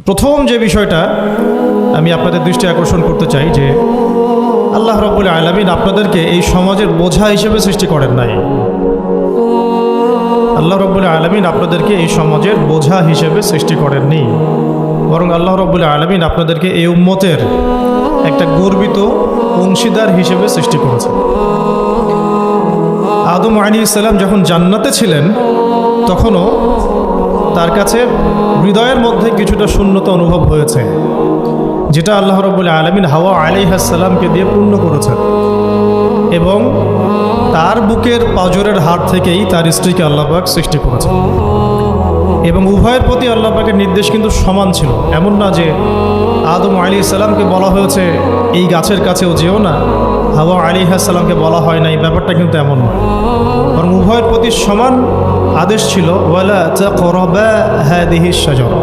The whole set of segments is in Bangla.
প্রথম যে বিষয়টা আমি আপনাদের দৃষ্টি আকর্ষণ করতে চাই যে আল্লাহ রাব্বুল আলামিন আপনাদেরকে এই সমাজের বোঝা হিসেবে সৃষ্টি করেন নাই। আল্লাহ রাব্বুল আলামিন আপনাদেরকে এই সমাজের বোঝা হিসেবে সৃষ্টি করেননি, বরং আল্লাহ রাব্বুল আলামিন আপনাদেরকে এই উম্মতের একটা গর্বিত অংশীদার হিসেবে সৃষ্টি করেছেন। আদম আলাইহিস সালাম যখন জান্নাতে ছিলেন তখনও তার কাছে হৃদয়ের মধ্যে কিছুটা শূন্যতা অনুভব হয়েছে, যেটা আল্লাহ রাব্বুল আলামিন হাওয়া আলাইহিস সালামকে দিয়ে পূর্ণ করেছেন এবং তার বুকের পাঁজরের হাড় থেকেই তার স্ত্রীকে আল্লাহ পাক সৃষ্টি করেছেন। এবং উভয়ের প্রতি আল্লাহ পাকের নির্দেশ কিন্তু সমান ছিল। এমন না যে আদম আলাইহিস সালামকে বলা হয়েছে এই গাছের কাছেও যেও না, হাওয়া আলাইহিস সালামকে বলা হয় না, এই ব্যাপারটা কিন্তু এমন নয়, বরং উভয়ের প্রতি সমান আদেশ ছিল। ওয়ালা তাকরাবা হাদিহিশ শাজারা,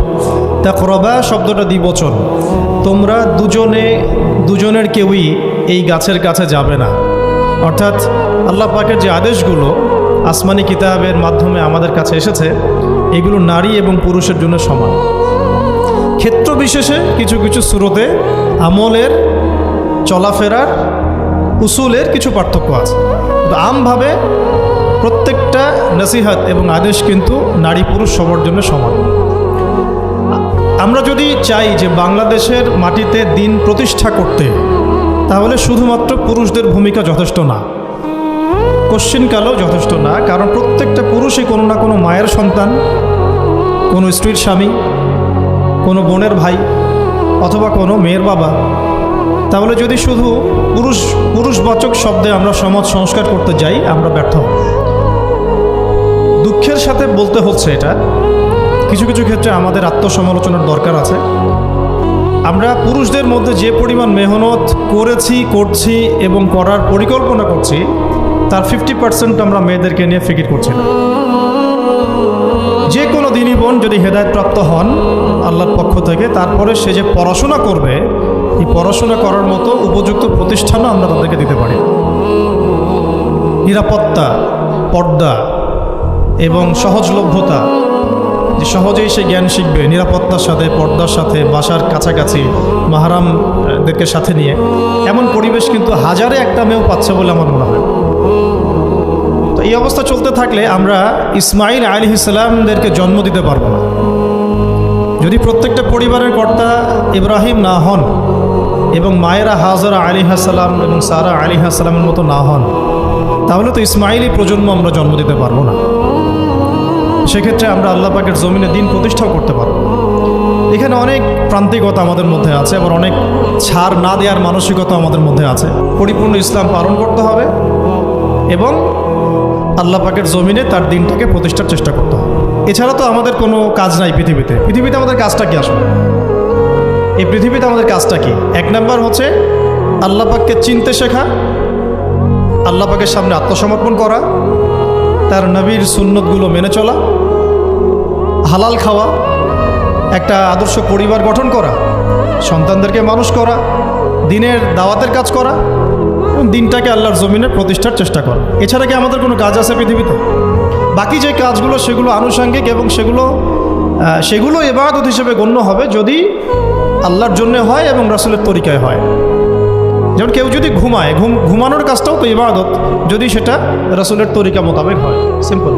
তাকরাবা শব্দটা দ্বিবচন, তোমরা দুজনের কেউই এই গাছের কাছে যাবে না। অর্থাৎ আল্লাহ পাকের যে আদেশগুলো আসমানি কিতাবের মাধ্যমে আমাদের কাছে এসেছে, এগুলো নারী এবং পুরুষের জন্য সমান। ক্ষেত্র বিশেষে কিছু কিছু সূরতে আমলের, চলাফেরার, উসুলের কিছু পার্থক্য আছে, কিন্তু আমভাবে প্রত্যেকটা নসিহত এবং আদেশ কিন্তু নারী পুরুষ সবার জন্য সমান। আমরা যদি চাই যে বাংলাদেশের মাটিতে দিন প্রতিষ্ঠা করতে, তাহলে শুধুমাত্র পুরুষদের ভূমিকা যথেষ্ট না, কোশ্চিনকালেও যথেষ্ট না। কারণ প্রত্যেকটা পুরুষই কোনো না কোনো মায়ের সন্তান, কোনো স্ত্রীর স্বামী, কোনো বোনের ভাই অথবা কোনো মেয়ের বাবা। তাহলে যদি শুধু পুরুষবাচক শব্দে আমরা সমাজ সংস্কার করতে যাই, আমরা ব্যর্থ হব। দুঃখের সাথে বলতে হচ্ছে এটা, কিছু কিছু ক্ষেত্রে আমাদের আত্মসমালোচনার দরকার আছে। আমরা পুরুষদের মধ্যে যে পরিমাণ মেহনত করেছি, করছি এবং করার পরিকল্পনা করছি, তার 50% আমরা মেয়েদেরকে নিয়ে ফিকির করছি না। যে কোনো দিনই বোন যদি হেদায়েতপ্রাপ্ত হন আল্লাহর পক্ষ থেকে, তারপরে সে যে পড়াশোনা করবে, এই পড়াশোনা করার মতো উপযুক্ত প্রতিষ্ঠানও আমরা তাদেরকে দিতে পারি। নিরাপত্তা, পর্দা এবং সহজলভ্যতা, যে সহজেই সে জ্ঞান শিখবে নিরাপত্তার সাথে, পর্দার সাথে, বাসার কাছাকাছি মাহরামদেরকে সাথে নিয়ে, এমন পরিবেশ কিন্তু হাজারে একটা মেয়েও পাচ্ছে বলে আমার মনে হয়। তো এই অবস্থা চলতে থাকলে আমরা ইসমাইল আলাইহিস সালামদেরকে জন্ম দিতে পারবো না। যদি প্রত্যেকটা পরিবারের কর্তা ইব্রাহিম না হন এবং মায়েরা হাজরা আলাইহিস সালাম এবং সারা আলাইহিস সালামের মতো না হন, তাহলে তো ইসমাইলি প্রজন্ম আমরা জন্ম দিতে পারবো না। সেক্ষেত্রে আমরা আল্লাহ পাকের জমিনে দিন প্রতিষ্ঠাও করতে পারব। এখানে অনেক প্রান্তিকতা আমাদের মধ্যে আছে, আবার অনেক ছাড় না দেওয়ার মানসিকতা আমাদের মধ্যে আছে। পরিপূর্ণ ইসলাম পালন করতে হবে এবং আল্লাহ পাকের জমিনে তার দিনটাকে প্রতিষ্ঠার চেষ্টা করতে হবে। এছাড়া তো আমাদের কোনো কাজ নাই পৃথিবীতে আমাদের কাজটা কি আসলে? এই পৃথিবীতে আমাদের কাজটা কি? এক নাম্বার হচ্ছে আল্লাহ পাককে চিনতে শেখা, আল্লাহ পাকের সামনে আত্মসমর্পণ করা, তার নবীর সুন্নতগুলো মেনে চলা, হালাল খাওয়া, একটা আদর্শ পরিবার গঠন করা, সন্তানদেরকে মানুষ করা, দিনের দাওয়াতের কাজ করা এবং দিনটাকে আল্লাহর জমিনে প্রতিষ্ঠার চেষ্টা করা। এছাড়া কি আমাদের কোনো কাজ আছে পৃথিবীতে? বাকি যে কাজগুলো সেগুলো আনুষঙ্গিক এবং সেগুলো ইবাদত হিসেবে গণ্য হবে যদি আল্লাহর জন্য হয় এবং রাসূলের তরিকায় হয়। যেমন কেউ যদি ঘুমায়, ঘুমানোর কাজটাও তো ইবাদত, যদি সেটা রাসূলের তরিকা মোতাবেক হয়। সিম্পল।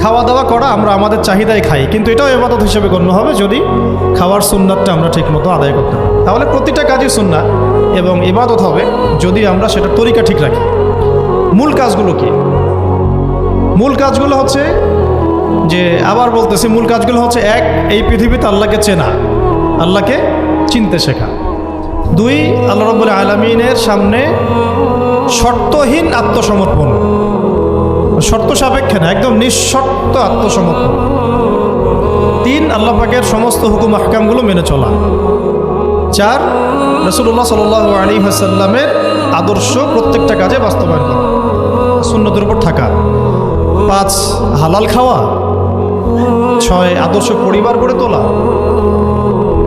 খাওয়া দাওয়া করা, আমরা আমাদের চাহিদায় খাই, কিন্তু এটাও ইবাদত হিসেবে গণ্য হবে যদি খাওয়ার সুন্নাতটা আমরা ঠিকমতো আদায় করতে পারি। তাহলে প্রতিটা কাজই সুন্নাত এবং ইবাদত হবে যদি আমরা সেটা তরিকা ঠিক রাখি। মূল কাজগুলো কি? মূল কাজগুলো হচ্ছে যে, আবার বলতেছি, মূল কাজগুলো হচ্ছে, এক, এই পৃথিবীতে আল্লাহকে চেনা, আল্লাহকে চিনতে শেখা। দুই, আল্লাহ রাব্বুল আলামিনের সামনে শর্তহীন আত্মসমর্পণ, শর্ত সাপেক্ষে না, একদম নিঃশর্ত আত্মসমর্পণ। তিন, আল্লাহ পাকের সমস্ত হুকুম আহকামগুলো মেনে চলা। চার, রাসূলুল্লাহ সাল্লাল্লাহু আলাইহি ওয়াসাল্লামের আদর্শ প্রত্যেকটা কাজে বাস্তবায়ন করা, সুন্নতের উপর থাকা। পাঁচ, হালাল খাওয়া। ছয়, আদর্শ পরিবার গড়ে তোলা।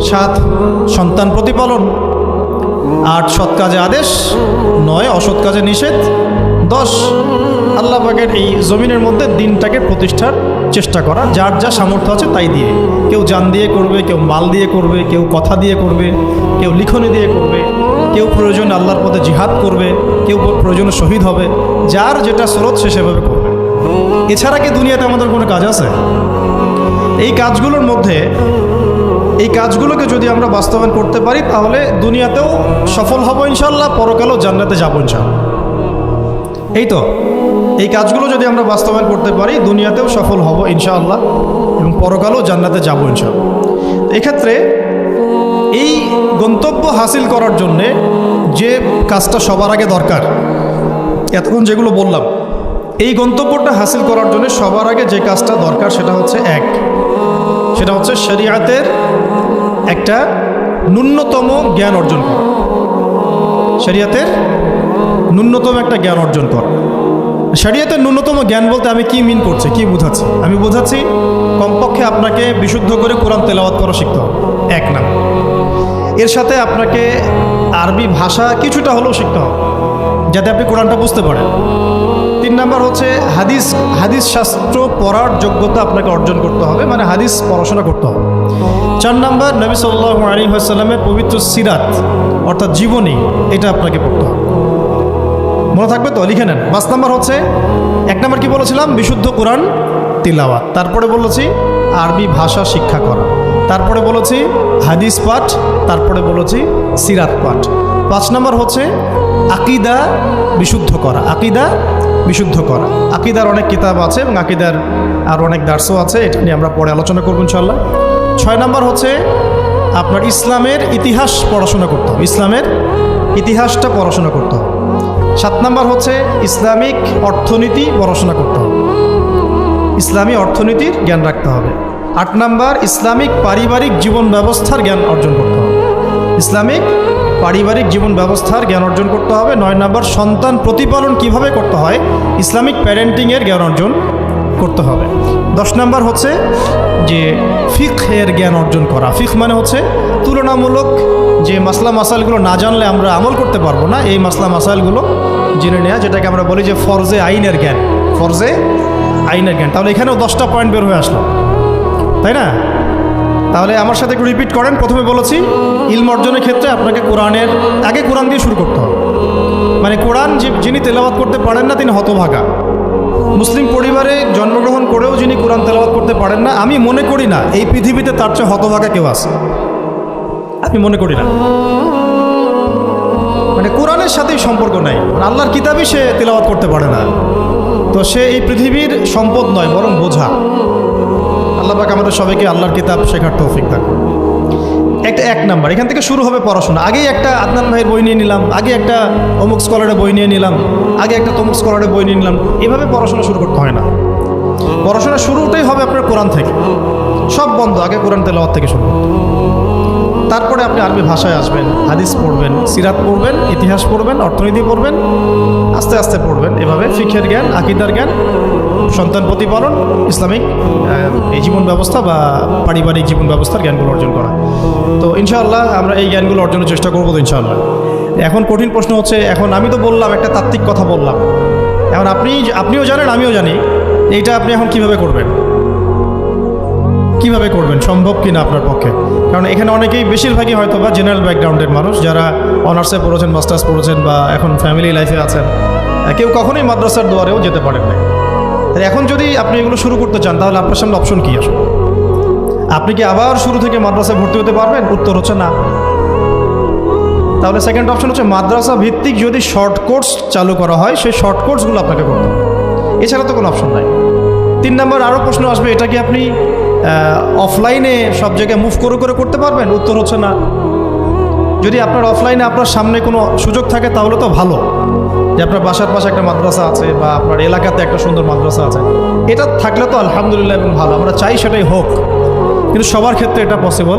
সাত, সন্তান প্রতিপালন। আট, সৎ কাজে আদেশ। নয়, অসৎ কাজে নিষেধ। 10, আল্লাহ পাকের এই জমিনের মধ্যে দিনটাকে প্রতিষ্ঠার চেষ্টা করা, যার যা সামর্থ্য আছে তাই দিয়ে। কেউ জান দিয়ে করবে, কেউ মাল দিয়ে করবে, কেউ কথা দিয়ে করবে, কেউ লিখনি দিয়ে করবে, কেউ প্রয়োজনে আল্লাহর পথে জিহাদ করবে, কেউ প্রয়োজনে শহীদ হবে। যার যেটা স্রোত সে সেভাবে করবে। এছাড়া কি দুনিয়াতে আমাদের কোনো কাজ আছে? এই কাজগুলোর মধ্যে এই কাজগুলোকে যদি আমরা বাস্তবায়ন করতে পারি তাহলে দুনিয়াতেও সফল হব ইনশাআল্লাহ, পরকালেও জান্নাতে যাবো ইনশাআল্লাহ। এই তো, এই কাজগুলো যদি আমরা বাস্তবায়ন করতে পারি দুনিয়াতেও সফল হব ইনশাআল্লাহ এবং পরকালেও জান্নাতে যাবো ইনশাআল্লাহ। এক্ষেত্রে এই গন্তব্য হাসিল করার জন্যে যে কাজটা সবার আগে দরকার, এতক্ষণ যেগুলো বললাম, এই গন্তব্যটা হাসিল করার জন্য সবার আগে যে কাজটা দরকার সেটা হচ্ছে শরিয়াতের একটা ন্যূনতম জ্ঞান অর্জন করা। শরিয়াতের ন্যূনতম একটা জ্ঞান অর্জন করা। শরিয়াতের ন্যূনতম জ্ঞান বলতে আমি কি মিন করছি, কি বোঝাচ্ছি? আমি বোঝাচ্ছি কমপক্ষে আপনাকে বিশুদ্ধ করে কোরআন তেলাওয়াত করা শিখতে হবে, এক নাম্বার। এর সাথে আপনাকে আরবি ভাষা কিছুটা হলেও শিখতে হবে যাতে আপনি কোরআনটা বুঝতে পারেন। 3 নাম্বার হচ্ছে হাদিস শাস্ত্র পড়ার যোগ্যতা আপনাকে অর্জন করতে হবে, মানে হাদিস পড়াশোনা করতে হবে। 4 নাম্বার নবী সাল্লাল্লাহু আলাইহি ওয়াসাল্লামের পবিত্র সিরাত অর্থাৎ জীবনী, এটা আপনাকে পড়তে হবে। মনে থাকবে তো? লিখে নেন। 5 নাম্বার হচ্ছে, 1 নাম্বার কি বলেছিলাম? বিশুদ্ধ কোরআন তিলাওয়াত। তারপরে বলেছি আরবি ভাষা শিক্ষা করা। তারপরে বলেছি হাদিস পাঠ। তারপরে বলেছি সিরাত পাঠ। 5 নাম্বার হচ্ছে আকীদা বিশুদ্ধ করা। আকীদার অনেক কিতাব আছে এবং আকীদার আর অনেক দার্সও আছে, এটা নিয়ে আমরা পরে আলোচনা করব ইনশাআল্লাহ। 6 নাম্বার হচ্ছে আপনার ইসলামের ইতিহাস পড়াশোনা করতে হবে, ইসলামের ইতিহাসটা পড়াশোনা করতে হবে। 7 নাম্বার হচ্ছে ইসলামিক অর্থনীতি পড়াশোনা করতে হবে, ইসলামী অর্থনীতির জ্ঞান রাখতে হবে। 8 নাম্বার ইসলামিক পারিবারিক জীবন ব্যবস্থার জ্ঞান অর্জন করতে হবে, ইসলামিক পারিবারিক জীবন ব্যবস্থার জ্ঞান অর্জন করতে হবে। 9 নাম্বার সন্তান প্রতিপালন কিভাবে করতে হয়, ইসলামিক প্যারেন্টিংয়ের জ্ঞান অর্জন করতে হবে। 10 নাম্বার হচ্ছে যে ফিকহের জ্ঞান অর্জন করা। ফিকহ মানে হচ্ছে তুলনামূলক যে মাসলা মাসাইলগুলো না জানলে আমরা আমল করতে পারবো না, এই মাসলা মাসাইলগুলো জেনে নেওয়া, যেটাকে আমরা বলি যে ফরজে আইনের জ্ঞান। তাহলে এখানেও 10টা পয়েন্ট বের হয়ে আসলো, তাই না? তাহলে আমার সাথে একটু রিপিট করেন। প্রথমে বলেছি ইলম অর্জনের ক্ষেত্রে আপনাকে কোরআন দিয়ে শুরু করতে হবে। মানে কোরআন যিনি তেলাওয়াত করতে পারেন না তিনি হতভাগা। মুসলিম পরিবারে জন্মগ্রহণ করেও যিনি কোরআন তেলাওয়াত করতে পারেন না, আমি মনে করি না এই পৃথিবীতে তার চেয়ে হতভাগা কেউ আছে, আমি মনে করি না। মানে কোরআনের সাথেই সম্পর্ক নাই, আল্লাহর কিতাবই সে তেলাওয়াত করতে পারে না, তো সে এই পৃথিবীর সম্পদ নয় বরং বোঝা। আল্লাহ পাক আমাদের সবাইকে আল্লাহর কিতাব শেখার তৌফিক দান করুন। এক নাম্বার এখান থেকে শুরু হবে পড়াশোনা। আগেই একটা আদনান ভাইয়ের বই নিয়ে নিলাম, আগে একটা অমুক স্কলারের বই নিয়ে নিলাম, আগে একটা তমুক স্কলারের বই নিয়ে নিলাম, এভাবে পড়াশোনা শুরু করতে হয় না। পড়াশোনা শুরুটাই হবে আপনার কোরআন থেকে। সব বন্ধ, আগে কোরআন তেলাওয়াত থেকে শুরু করতে। তারপরে আপনি আরবি ভাষায় আসবেন, হাদিস পড়বেন, সিরাত পড়বেন, ইতিহাস পড়বেন, অর্থনীতি পড়বেন, আস্তে আস্তে পড়বেন। এভাবে ফিকহের জ্ঞান, আকীদার জ্ঞান, সন্তান প্রতিপালন, ইসলামিক এই জীবন ব্যবস্থা বা পারিবারিক জীবন ব্যবস্থার জ্ঞানগুলো অর্জন করা। তো ইনশাআল্লাহ আমরা এই জ্ঞানগুলো অর্জনের চেষ্টা করবো তো ইনশাআল্লাহ। এখন কঠিন প্রশ্ন হচ্ছে, এখন আমি তো বললাম একটা তাত্ত্বিক কথা বললাম, এখন আপনিও জানেন আমিও জানি, এইটা আপনি এখন কিভাবে করবেন, সম্ভব কিনা আপনার পক্ষে? কারণ এখানে অনেকেই, বেশিরভাগই হয়তো বা জেনারেল ব্যাকগ্রাউন্ডের মানুষ, যারা অনার্সে পড়েছেন, মাস্টার্স পড়েছেন বা এখন ফ্যামিলি লাইফে আছেন, কেউ কখনোই মাদ্রাসার দুয়ারেও যেতে পারেন না। এখন যদি আপনি এগুলো শুরু করতে চান তাহলে আপনার সামনে অপশন কী আসবে? আপনি কি আবার শুরু থেকে মাদ্রাসায় ভর্তি হতে পারবেন? উত্তর হচ্ছে না। তাহলে সেকেন্ড অপশন হচ্ছে মাদ্রাসা ভিত্তিক যদি শর্ট কোর্স চালু করা হয়, সেই শর্ট কোর্সগুলো আপনাকে করতে হবে, এছাড়া তো কোনো অপশন নাই। 3 নাম্বার আরও প্রশ্ন আসবে, এটা কি আপনি অফলাইনে সব জায়গায় মুভ করে করতে পারবেন? উত্তর হচ্ছে না। যদি আপনার অফলাইনে আপনার সামনে কোনো সুযোগ থাকে তাহলে তো ভালো, যে আপনার বাসার পাশে একটা মাদ্রাসা আছে বা আপনার এলাকাতে একটা সুন্দর মাদ্রাসা আছে, এটা থাকলে তো আলহামদুলিল্লাহ এবং ভালো, আমরা চাই সেটাই হোক। কিন্তু সবার ক্ষেত্রে এটা পসিবল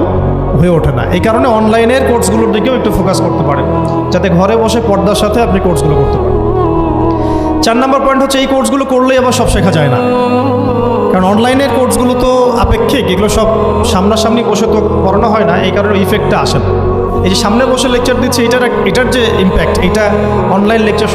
হয়ে ওঠে না। এই কারণে অনলাইনের কোর্সগুলোর দিকেও একটু ফোকাস করতে পারেন, যাতে ঘরে বসে পর্দার সাথে আপনি কোর্সগুলো করতে পারেন। 4 নাম্বার পয়েন্ট হচ্ছে, এই কোর্সগুলো করলেই আবার সব শেখা যায় না। কারণ অনলাইনের কোর্সগুলো তো আপেক্ষিক, এগুলো সব সামনাসামনি বসে তো পড়ানো হয় না, এই কারণে ইফেক্টটা আসে না। এই যে সামনে বসে লেকচার দিচ্ছে, এটার যে ইম্প্যাক্ট, এটা অনলাইন লেকচার